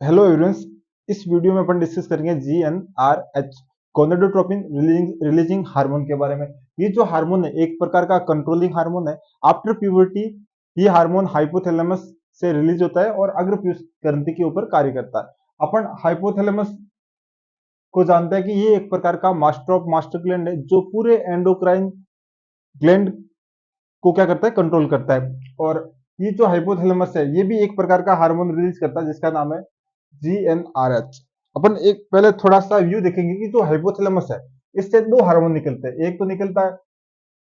Hello everyone. इस video में अपन discuss करेंगे GnRH गोनेडोट्रोपिन रिलीजिंग हार्मोन के बारे में। ये जो हार्मोन है एक प्रकार का कंट्रोलिंग हार्मोन है। आफ्टर प्यूबर्टी ये हार्मोन हाइपोथैलेमस से रिलीज होता है और अग्र पीयूष ग्रंथि के ऊपर कार्य करता है। अपन हाइपोथैलेमस को जानते हैं कि ये एक प्रकार का मास्टर ऑफ मास्टर ग्लैंड है जो पूरे एंडोक्राइन ग्लैंड को क्या करता है, कंट्रोल करता है। और ये जो हाइपोथैलेमस है ये भी एक प्रकार का हार्मोन रिलीज करता है जिसका नाम है GnRH। अपन एक पहले थोड़ा सा व्यू देखेंगे कि जो हाइपोथैलेमस है इससे दो हार्मोन निकलते हैं। एक तो निकलता है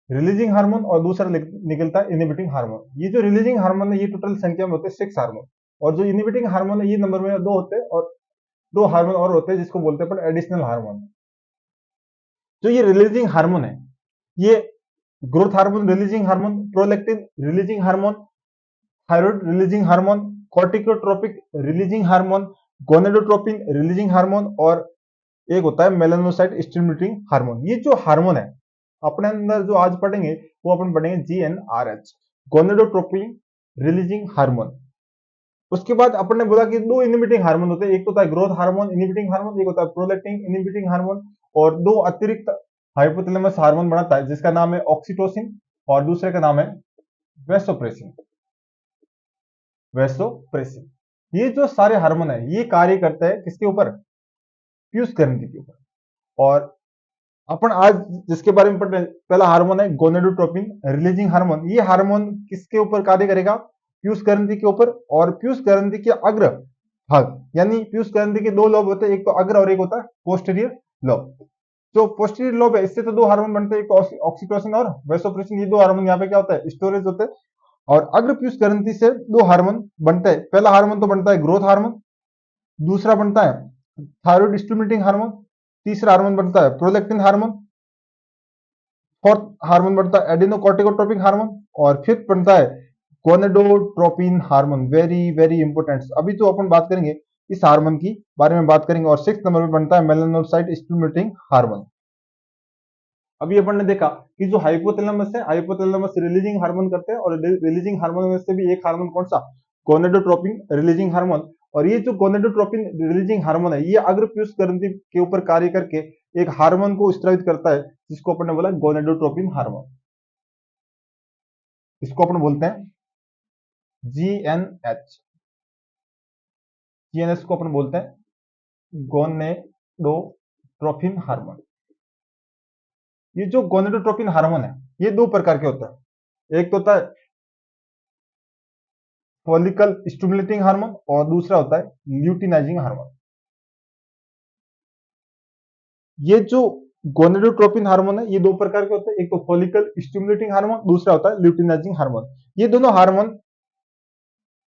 रिलीजिंग हार्मोन और दूसरा निकलता है इनहिबिटिंग हार्मोन। ये जो रिलीजिंग हार्मोन है ये टोटल संख्या में होते हैं 6 हार्मोन, और जो इनहिबिटिंग हार्मोन है ये नंबर में दो होते हैं, और दो हार्मोन और होते हैं जिसको बोलते हैं अपन एडिशनल हार्मोन। जो ये रिलीजिंग हार्मोन है ये growth hormone releasing hormone, prolactin releasing hormone, thyroid releasing hormone, corticotropic releasing hormone, gonadotropin releasing hormone, और एक होता है मेलानोसाइट स्टिमुलेटिंग हार्मोन। ये जो हार्मोन है अपने अंदर जो आज पढ़ेंगे वो अपन पढ़ेंगे GnRH गोनेडोट्रोपिन रिलीजिंग हार्मोन। उसके बाद अपन ने बोला कि दो इनहिबिटिंग हार्मोन होते हैं, एक तो होता है ग्रोथ हार्मोन इनहिबिटिंग हार्मोन, एक होता है प्रोलैक्टिन इनहिबिटिंग हार्मोन, और दो अतिरिक्त हाइपोथैलेमस हार्मोन बनाता है जिसका नाम है ऑक्सीटोसिन और दूसरे का नाम है वेसोप्रेसिन। वेसोप्रेसिन ये जो सारे हार्मोन है ये कार्य करते हैं किसके ऊपर, पीयूष ग्रंथि के ऊपर। और अपन आज जिसके बारे में पढ़ रहे हैं पहला हार्मोन है गोनेडोट्रोपिन रिलीजिंग हार्मोन। ये हार्मोन किसके ऊपर कार्य करेगा, पीयूष ग्रंथि के ऊपर। और पीयूष ग्रंथि के अग्र भाग यानी पीयूष ग्रंथि के दो लोब होते हैं, एक तो अग्र और एक होता है पोस्टीरियर लोब। जो पोस्टीरियर लोब है इससे तो दो हार्मोन बनते हैं, एक तो ऑक्सीटोसिन और वेसोप्रेसिन। ये दो हार्मोन यहाँ पे क्या होता है, स्टोरेज होते हैं। और अग्र पीयूष ग्रंथि से दो हार्मोन बनते हैं। पहला हार्मोन तो बनता है ग्रोथ हार्मोन, दूसरा बनता है थायराइड स्टिमुलेटिंग हार्मोन, तीसरा हार्मोन बनता है प्रोलैक्टिन हार्मोन, फोर्थ हार्मोन बनता है एडिनोकॉर्टिकोट्रोपिक हार्मोन, और फिफ्थ बनता है gonadotropin hormone. Very very important. अभी तो अपन बात करेंगे इस हार्मोन की बारे में बात करेंगे। और सिक्स नंबर पे बनता है मेलानोसाइट स्टिमुलेटिंग हार्मोन। अभी अपन ने देखा कि जो हाइपोथैलेमस है हाइपोथैलेमस रिलीजिंग हार्मोन करते हैं, और रिलीजिंग हार्मोन में से भी एक हार्मोन कौन सा, गोनेडोट्रोपिन रिलीजिंग हार्मोन। और ये जो गोनेडोट्रोपिन रिलीजिंग हार्मोन है ये अग्र पीयूष ग्रंथि के ऊपर कार्य करके एक हार्मोन को स्रावित करता है जिसको अपन ने बोला गोनेडोट्रोपिन हार्मोन। इसको अपन बोलते हैं GnH। GnH को अपन बोलते हैं गोनेडोट्रोपिन हार्मोन। ये जो गोनेडोट्रोपिन हार्मोन है ये दो प्रकार के होता है, एक तो होता है फॉलिकल स्टिमुलेटिंग हार्मोन और दूसरा होता है ल्यूटिनाइजिंग हार्मोन। ये जो गोनेडोट्रोपिन हार्मोन है ये दो प्रकार के होते हैं, एक तो फॉलिकल स्टिमुलेटिंग हार्मोन, दूसरा होता है ल्यूटिनाइजिंग हार्मोन। ये दोनों हार्मोन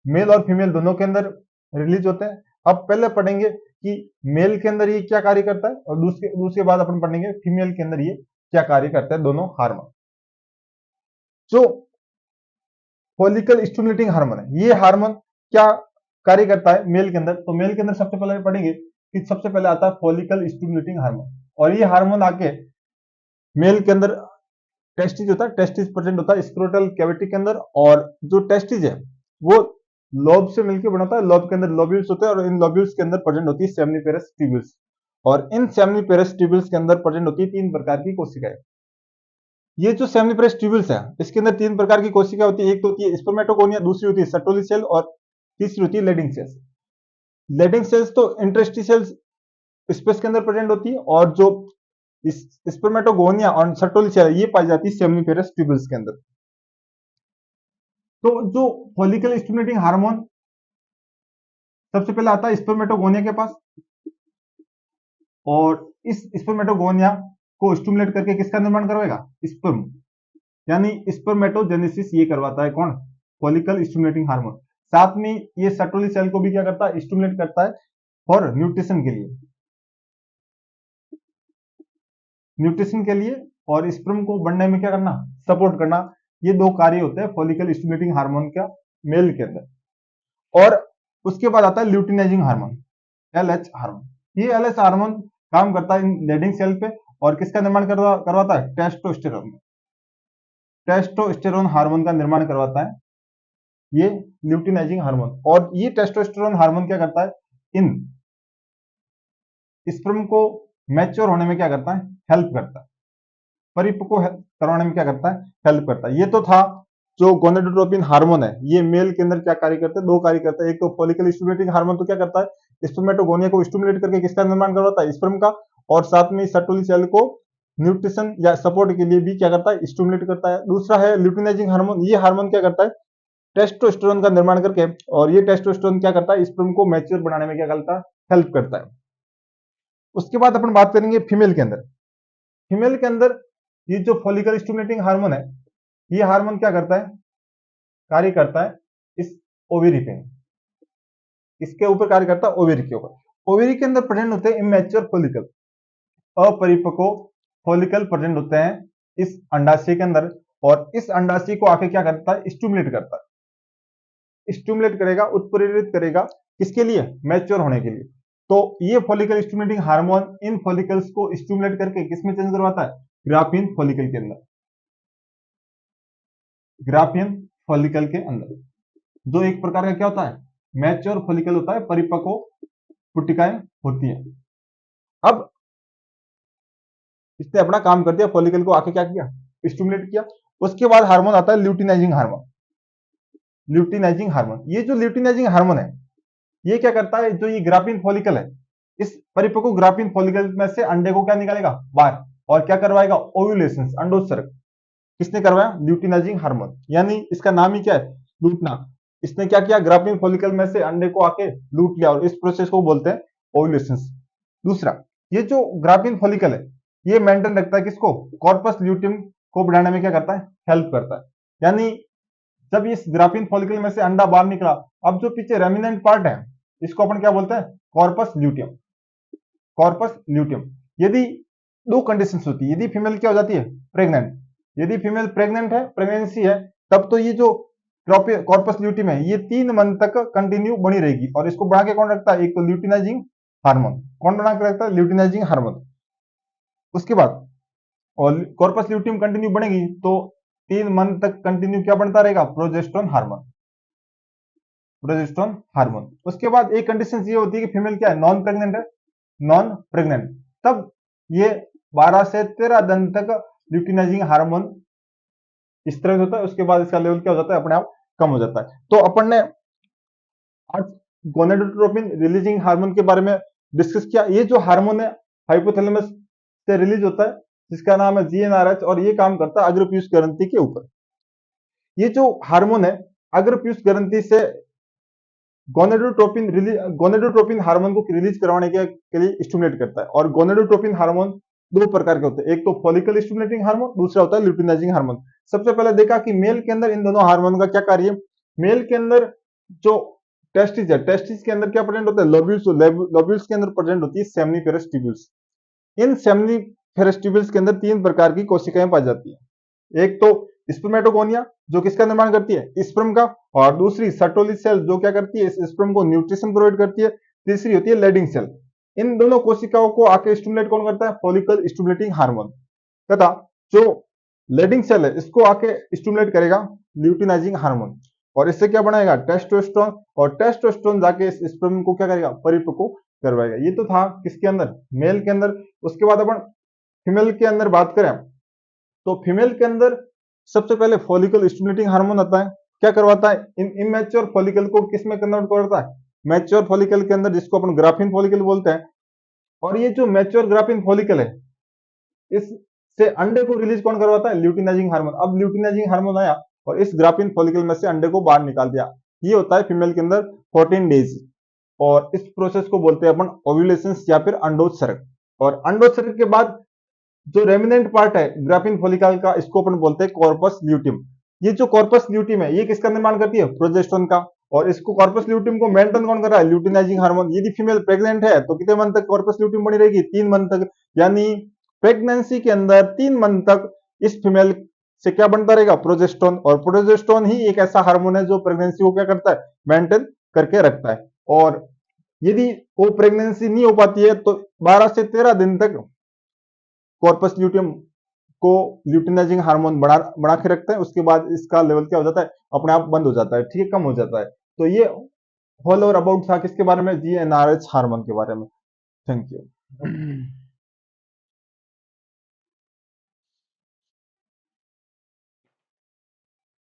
मेल और फीमेल दोनों के अंदर रिलीज होते हैं। अब पहले पढ़ेंगे कि मेल के अंदर ये क्या कार्य करता है, और दूसरे दूसरे बाद अपन पढ़ेंगे फीमेल के अंदर ये क्या कार्य करता है, दोनों हार्मोन। जो फॉलिकल स्टिमुलेटिंग हार्मोन है ये हार्मोन क्या कार्य करता है मेल के अंदर, तो मेल के अंदर सबसे पहले पढ़ेंगे कि सबसे पहले आता है फॉलिकल स्टिमुलेटिंग हार्मोन। और ये हार्मोन आके मेल के अंदर टेस्टिज होता है, टेस्टिज प्रेजेंट होता है स्क्रोटल कैविटी के अंदर। और जो टेस्टिज है वो लोब से मिलकर बना होता है, लोब के अंदर लोब्यूल्स होते हैं, और इन लोब्यूल्स के अंदर प्रेजेंट होती है सेमनीफेरस ट्यूब्यूल्स। और इन सेमनीफेरस ट्यूब्यूल्स के अंदर प्रेजेंट होती है तीन प्रकार की कोशिकाएं। ये जो सेमनीफेरस ट्यूब्यूल्स है इसके अंदर तीन प्रकार की कोशिका होती है, एक तो होती है स्पर्मेटोगोनिया, दूसरी होती है सर्टोली सेल, और तीसरी होती है लेडिंग सेल्स। लेडिंग सेल्स तो इंटरस्टिशियल स्पेस के अंदर प्रेजेंट होती है, और जो स्पर्मेटोगोनिया और सर्टोली सेल ये पाई जाती है सेमनीफेरस ट्यूब्यूल्स के अंदर। तो जो फॉलिकल स्टिमुलेटिंग हार्मोन सबसे पहले आता है स्पर्मेटोगोनिया के पास, और इस स्पर्मेटोगोनिया को स्टिमुलेट करके किसका निर्माण करवाएगा, स्पर्म, यानी स्पर्मेटोजेनेसिस ये करवाता है कौन, फॉलिकल स्टिमुलेटिंग हार्मोन। साथ में ये सर्टोली सेल को भी क्या करता है, स्टिमुलेट करता है फॉर न्यूट्रिशन के लिए, न्यूट्रिशन के लिए, और स्पर्म को बढ़ने में क्या करना, सपोर्ट करना। ये दो कार्य होते हैं फॉलिकल स्टिमुलेटिंग हार्मोन का मेल के अंदर। और उसके बाद आता है ल्यूटिनाइजिंग हार्मोन, LH हार्मोन। ये LH हार्मोन काम करता है इन लेडिंग सेल पे, और किसका निर्माण करवाता है, टेस्टोस्टेरोन। टेस्टोस्टेरोन हार्मोन का निर्माण करवाता है ये ल्यूटिनाइजिंग हार्मोन। और ये टेस्टोस्टेरोन हार्मोन क्या करता है, इन स्पर्म को मैच्योर होने में क्या करता है, हेल्प करता है, परिपक्व करवाने में क्या करता है, हेल्प करता है। ये तो था जो गोनेडोट्रोपिन हार्मोन है, ये मेल के अंदर क्या कार्य करता है, दो कार्य करता है। एक तो फॉलिकल स्टिमुलेटिंग हार्मोन तो क्या करता है, स्पर्मेटोगोनिया को स्टिमुलेट करके किसका निर्माण करवाता है, स्पर्म का, और साथ में सर्टोली सेल को न्यूट्रिशन या सपोर्ट के लिए भी क्या करता है, स्टिमुलेट करता है। दूसरा है ल्यूटिनाइजिंग हार्मोन, ये हार्मोन क्या करता है, टेस्टोस्टेरोन का निर्माण करके, और ये टेस्टोस्टेरोन क्या करता है, स्पर्म को मैच्योर बनाने में क्या करता है, हेल्प करता है। उसके बाद अपन बात करेंगे फीमेल के अंदर। फीमेल के अंदर ये जो फॉलिकल स्टिमुलेटिंग हार्मोन है, ये हार्मोन क्या करता है, कार्य करता है इस ओवेरी पे, इसके ऊपर कार्य करता है ओवेरी के ऊपर। ओवेरी के अंदर प्रेजेंट होते हैं इमेच्योर फॉलिकल, अपरिपक्व फॉलिकल प्रेजेंट होते हैं इस अंडाशय के अंदर, और इस अंडाशय को आके क्या करता है, स्टिमुलेट करता है, स्टिमुलेट करेगा, उत्प्रेरित करेगा, किसके लिए, मैच्योर होने के लिए। तो ये फॉलिकल स्टिमुलेटिंग हार्मोन इन फॉलिकल्स को स्टिमुलेट करके किसमें चेंज करवाता है, ग्राफियन फॉलिकल के अंदर, ग्राफियन फॉलिकल के अंदर, जो एक प्रकार का क्या होता है, मैच्योर फॉलिकल होता है, परिपक्व पुटिकाएं होती है। अब इसने अपना काम कर दिया, फॉलिकल को आके क्या किया, स्टिमुलेट किया। उसके बाद हार्मोन आता है ल्यूटिनाइजिंग हार्मोन। ल्यूटिनाइजिंग हार्मोन, ये जो ल्यूटिनाइजिंग हार्मोन है, ये क्या करता है, जो ये ग्राफिन फॉलिकल है, इस परिपक्व ग्राफिन फॉलिकल में से अंडे को क्या निकालेगा बाहर, और क्या करवाएगा, ओव्यूलेशन, अंडोत्सर्ग। किसने करवाया, ल्यूटिनाइजिंग हार्मोन, यानी इसका नाम ही क्या है, लूटना। इसने क्या किया, ग्राफिन फॉलिकल में से अंडे को आके लूट लिया, और इस प्रोसेस को बोलते हैं ओव्यूलेशन। दूसरा, ये जो ग्राफिन फॉलिकल है, ये मेंटेन रखता है किसको, कॉर्पस ल्यूटियम को बढ़ाने में क्या करता है, हेल्प करता है। यानी जब इस ग्राफिन फॉलिकल में से अंडा बाहर निकला, अब जो पीछे रेमिनेंट पार्ट है, इसको अपन क्या बोलते हैं, कॉर्पस ल्यूटियम, कॉर्पस ल्यूटियम। यदि दो कंडीशंस होती है, यदि फीमेल क्या हो जाती है, प्रेग्नेंट, यदि फीमेल प्रेग्नेंट है, प्रेगनेंसी है, तब तो ये जो कॉर्पस ल्यूटियम है, ये 3 मंथ तक कंटिन्यू बनी रहेगी, और इसको बढ़ा के कौन रखता है, एक तो ल्यूटिनाइजिंग हार्मोन, कौन बना के रखता है, ल्यूटिनाइजिंग हार्मोन। उसके बाद और कॉर्पस ल्यूटियम कंटिन्यू बनेगी तो 3 मंथ तक कंटिन्यू क्या बनता रहेगा, प्रोजेस्टेरोन हार्मोन, प्रोजेस्टेरोन हार्मोन। उसके बाद एक कंडीशन ये होती है कि फीमेल क्या है, नॉन प्रेग्नेंट है, नॉन प्रेग्नेंट, तब ये 12 से 13 दिन तक ल्यूटिनाइजिंग हार्मोन इस तरह से होता है। उसके बाद इसका लेवल क्या हो जाता है, अपने आप कम हो जाता है। तो अपन ने आज गोनेडोट्रोपिन रिलीजिंग हार्मोन के बारे में डिस्कस किया। ये जो हार्मोन है, हाइपोथैलेमस से रिलीज होता है, जिसका नाम है जीएनआरएच, और ये काम करता है अग्रपीयूष ग्रंथि के ऊपर। ये जो हार्मोन है, अग्रपीयूष ग्रंथि से गोनेडोट्रोपिन हार्मोन को रिलीज करवाने के लिए स्टिमुलेट करता है। और गोनेडोट्रोपिन हार्मोन दो प्रकार के होते हैं, एक तो फॉलिकल स्टिमुलेटिंग हार्मोन, दूसरा होता है ल्यूटिनाइजिंग हार्मोन। सबसे पहले देखा कि मेल के अंदर इन दोनों हार्मोन का क्या कार्य है। मेल के अंदर जो टेस्टिस है, टेस्टिस के अंदर क्या प्रेजेंट होता है, लोब्यूल्स, लोब्यूल्स के अंदर प्रेजेंट होती है seminiferous tubules. In seminiferous tubules के अंदर 3 प्रकार की कोशिकाएं पाई जाती है। एक तो स्पर्मेटोगोनिया, जो किसका निर्माण करती है, स्पर्म का, और दूसरी सर्टोली सेल, जो क्या करती है, इस स्पर्म को न्यूट्रिशन प्रोवाइड करती है। तीसरी होती है लेडिंग सेल। इन दोनों कोशिकाओं को आके स्टिमुलेट कौन करता है, फॉलिकल स्टिमुलेटिंग हार्मोन। तथा जो लेडिंग सेल है, इसको आके स्टिमुलेट करेगा ल्यूटिनाइजिंग हार्मोन, और इससे क्या बनाएगा, टेस्टोस्टेरोन, और टेस्टोस्टेरोन जाके इस स्पर्म को क्या करेगा, परिपक्व करवाएगा। ये तो था किसके अंदर, मेल के अंदर। उसके बाद अपन फीमेल के अंदर बात करें, तो फीमेल के अंदर सबसे पहले फॉलिकल स्टिमुलेटिंग हार्मोन आता है। क्या करवाता है, इन इमेच्योर फॉलिकल को किसमें कन्वर्ट करता है, मैच्योर फॉलिकल के अंदर, जिसको अपन ग्राफिन फॉलिकल बोलते हैं। और ये जो मैच्योर ग्राफिन फॉलिकल है, इससे अंडे को रिलीज कौन करवाता है, ल्यूटिनाइजिंग हार्मोन। अब ल्यूटिनाइजिंग हार्मोन आया और इस ग्राफिन फॉलिकल में से अंडे को बाहर निकाल दिया। ये होता है फीमेल के अंदर 14 डेज, और इस प्रोसेस को बोलते हैं अपन ओव्यूलेशन या फिर अंडोत्सर्ग। और अंडोत्सर्ग के बाद जो रेमिनेंट पार्ट है ग्राफिन फॉलिकल का, इसको अपन बोलते हैं कॉर्पस ल्यूटियम। ये जो कॉर्पस ल्यूटियम है, ये किसका निर्माण करती है, प्रोजेस्टेरोन का। और इसको कॉर्पस ल्यूटियम को मेंटेन कौन कर रहा है, ल्यूटिनाइजिंग हार्मोन। यदि फीमेल प्रेग्नेंट है तो कितने मंथ तक कॉर्पस ल्यूटियम बनी रहेगी, 3 मंथ तक। यानी प्रेगनेंसी के अंदर 3 मंथ तक इस फीमेल से क्या बनता रहेगा, प्रोजेस्टेरोन। और प्रोजेस्टेरोन ही एक ऐसा हार्मोन है जो प्रेगनेंसी को क्या करता है, मेंटेन करके रखता है। और यदि वो प्रेगनेंसी नहीं हो पाती है तो 12 से 13 दिन तक कॉर्पस ल्यूटियम को ल्यूटिनाइजिंग हार्मोन बढ़ा के रखते हैं। उसके बाद इसका लेवल क्या हो जाता है, अपने आप बंद हो जाता है, ठीक है, कम हो जाता है। तो ये ऑल ओवर अबाउट था किसके बारे में, जीएनआरएच हार्मोन के बारे में। Thank you.